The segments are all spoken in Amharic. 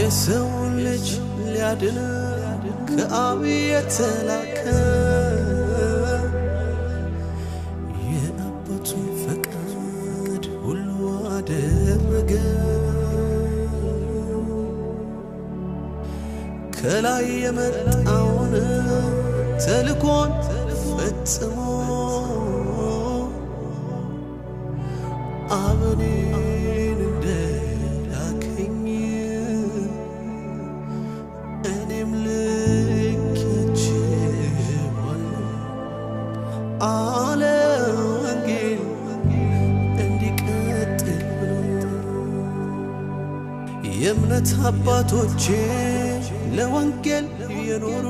የሰው ልጅ ሊያድን ከአብ የተላከ የአባቱን ፈቃድ ሁሉ አደረገ ከላይ የመጣውን ተልኮን ፈጽሞ አብኔን እንደላከኝ እኔም ልኬያቸዋለሁ አለ ወንጌል እንዲቀጥል ብሎ የእምነት አባቶቼ ለወንጌል የኖሩ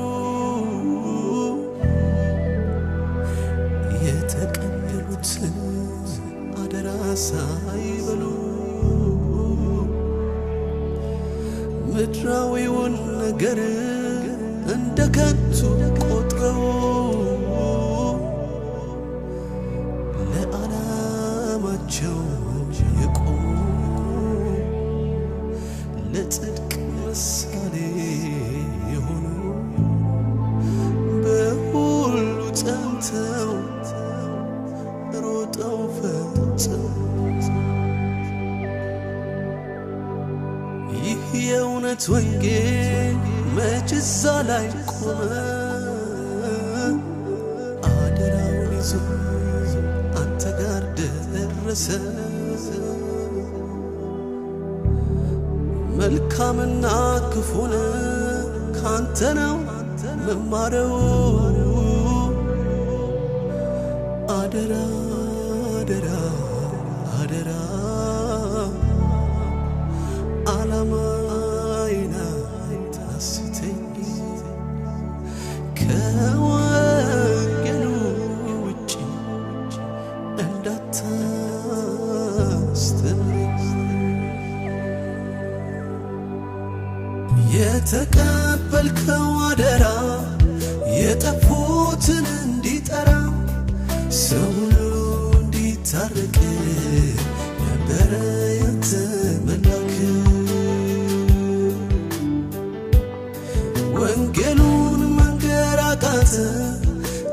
የተቀበሉትን አደራ ሳይበሉ ምድራዊውን ነገር እንደ ከንቱ ቆጥረው ለዓላማቸው የቆሙ ለጽድቅ ምሳሌ የሆኑ በሁሉ ጸንተው ሮጠው ፈጽመው ይህ የእውነት ወንጌል መች እዛ ላይ ቆመ አደራውን ይዞ አንተ ጋር ደረሰ መልካምና ክፉን ካንተ ነው መማረው አደራ አደራ አደራ ዓላማዬን አታስተኝ ከወንጌሉ ውጪ እንዳታስተምረኝ የተቀበልከው አደራ የጠፉትን እንዲጠራ ሰው ሁሉ እንዲታረቅ ነበረ ያንተ መላክ ወንጌሉን መንገር አቃተ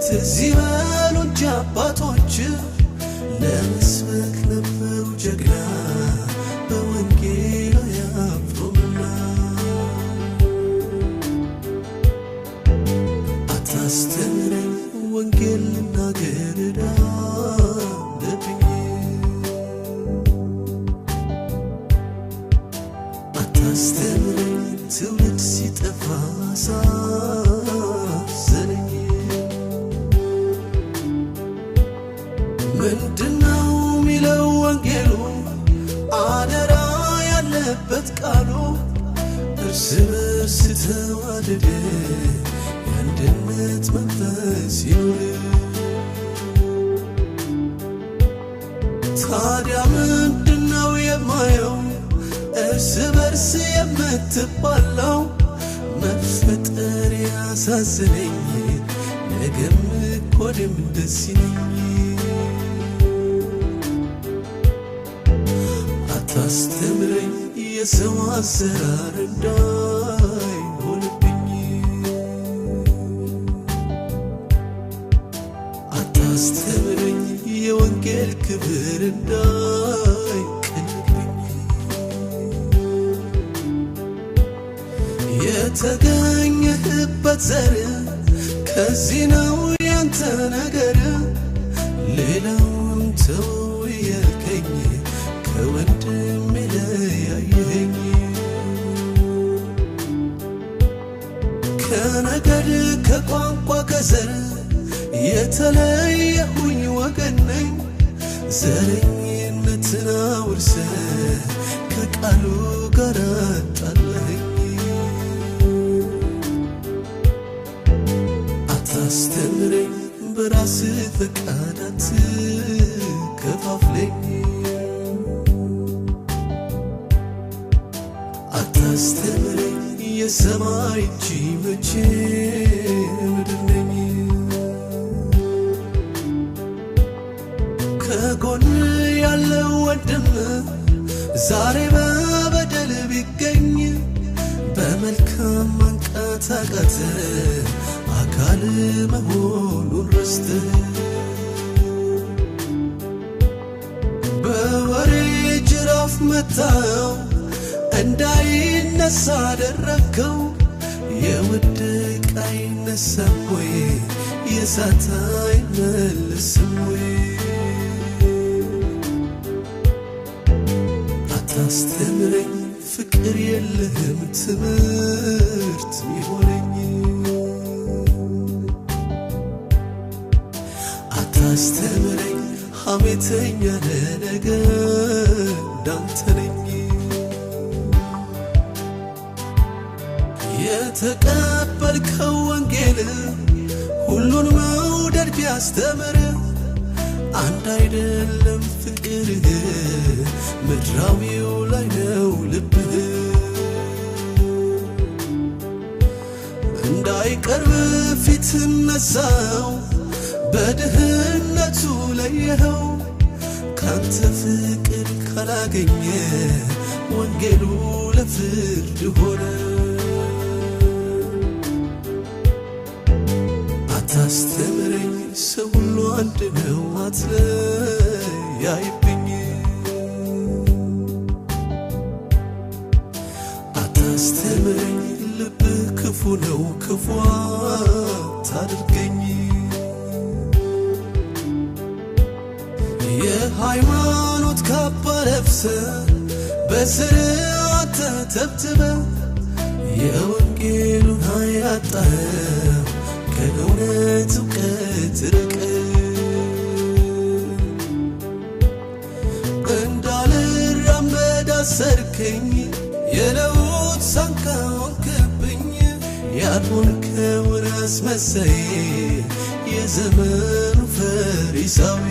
ትዝ ይበሉ እንጂ አባቶች ለመስበክ ነበሩ ጀግና በወንጌል አያፍሩምና አታስተምረኝ ወንጌል ልናገር አለብኝ አታስተምረኝ ትውልድ ሲጠፋ አሳዘነኝ ምንድነው ሚለው ወንጌሉ አደራ ያለበት ቃሉ እርስ በርስ ተዋደደ የአንድነት መንፈስ ይኑር ታዲያ ምንድነው የማየው እርስ በርስ የምትባለው መፈጠር ያሳዝነኝ ነገም ኮድም ደስ ይለኝ አታስተምረኝ የሰው አሰራር እንዳይሆንብኝ አታስተምረኝ የወንጌል ክብር እንዳይቀልብኝ የተገኘህበት ዘር ከዚህ ነው ያንተ ነገር ሌላውን ተው ያልከኝ ከወንድሜ ለያየኸኝ ከነገድ ከቋንቋ ከዘር የተለየሁኝ ወገን ነኝ ዘረኝነትን አውርሰ ከቃሉ ጋር አጣላኸኝ አታስተምረኝ በራስ ፈቃድ አትከፋፍለኝ አታስተምረኝ የሰማይ እንጂ መቼ ምድር ነኝ ከጎን ያለው ወንድም ዛሬ በበደል ቢገኝ መልካም አንቀታቀት አካል መሆኑን ረስተ በወሬ ጅራፍ መታው እንዳይነሳ አደረከው የወደቀ አይነሳም ወይ የሳተ አይመለስም ወይ አታስተምረኝ ፍቅር የለህም ትምህርት ይሆነኝ አታስተምረኝ ሐሜተኛ ለነገር ዳንተ ነኝ የተቀበልከው ወንጌል ሁሉን መውደድ ቢያስተምር አንድ አይደለም ፍቅር ምድራዊው ላይ ነው ልብህ እንዳይቀርብ ፊት ነሳው በድህነቱ ለየኸው ካንተ ፍቅር ካላገኘ ወንጌሉ ለፍርድ ሆነ አታስተምረኝ ሰው ሁሉ አንድ ነው አትለያይብኝ አታስተምረኝ ልብህ ክፉ ነው ክፉ አታድርገኝ የሃይማኖት ካባ ለብሰህ በስርዓት ተተብትበህ የወንጌሉን ኃይል አጣኸው ከእውነት እውቀት ርቀህ እንዳልራመድ አሰርከኝ የለውጥ ሳንካ ሆንክብኝ ያልሆንከውን አስመሳይ የዘመኑ ፈሪሳዊ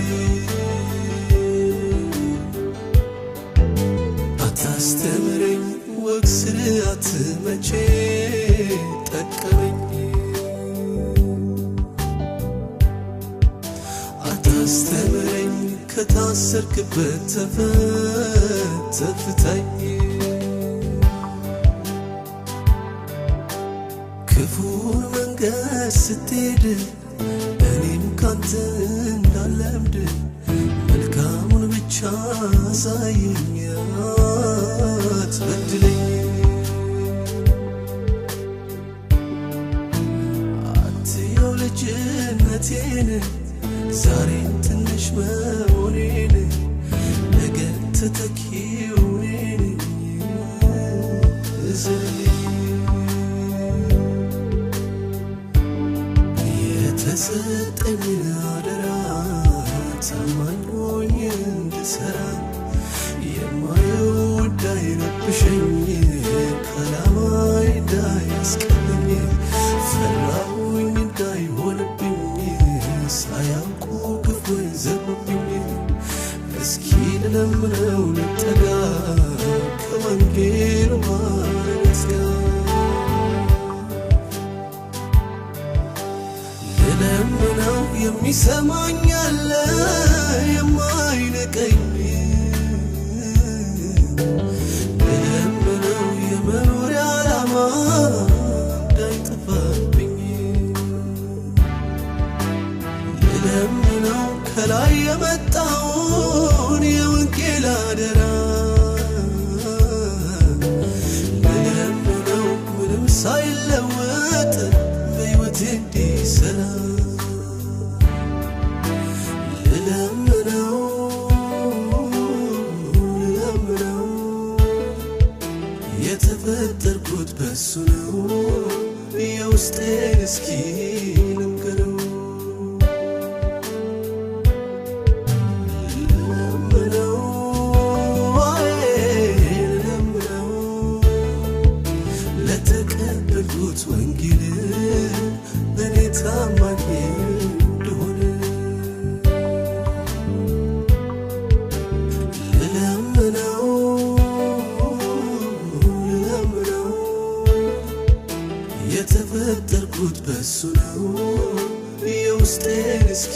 አታስተምረኝ ወግ ስርዓት መቼ ጠቀመኝ አታስተምረኝ ከታሰርክበት ተፈተፍታኝ ክፉን መንገድ ስትሄድ እኔም ካንተ እንዳለምድ መልካሙን ብቻ አሳየኝ አትበድለኝ አትየው ልጅነቴን ዛሬን ትንሽ መሆኔን ነገ ተተኪው እኔ የተሰጠኝ አደራ ታማኝ ሆኜ እንድሠራ የማየው እንዳይረብሸኝ ከዓላማዬ እንዳያስቀረኝ ፈራሁኝ እንዳይሆንብኝ ሳያውቁ ክፉ ይዘሩብኝ እስኪ ልለምነው ልጠጋ ከወንጌሉ ማርያም ጋር ልለምነው የሚሰማኝ አለ የማይንቀኝ ልለምነው የመኖሪያ ዓላማ እንዳይጠፋብኝ ልለምነው ከላይ የመጣውን የወንጌል አደራ ልለምነው ምንም ሳይለወጥ በሕይወቴ እንዲሠራ ልለምነው የተፈጠርኩት በሱ ነው የውስጤን እስኪ ልንገረው ለተቀበልኩት ወንጌል በኔ ታማኝ እንደሆነ ልለምነው የተፈጠርኩት በሱ ነው የውስጤን እስኪ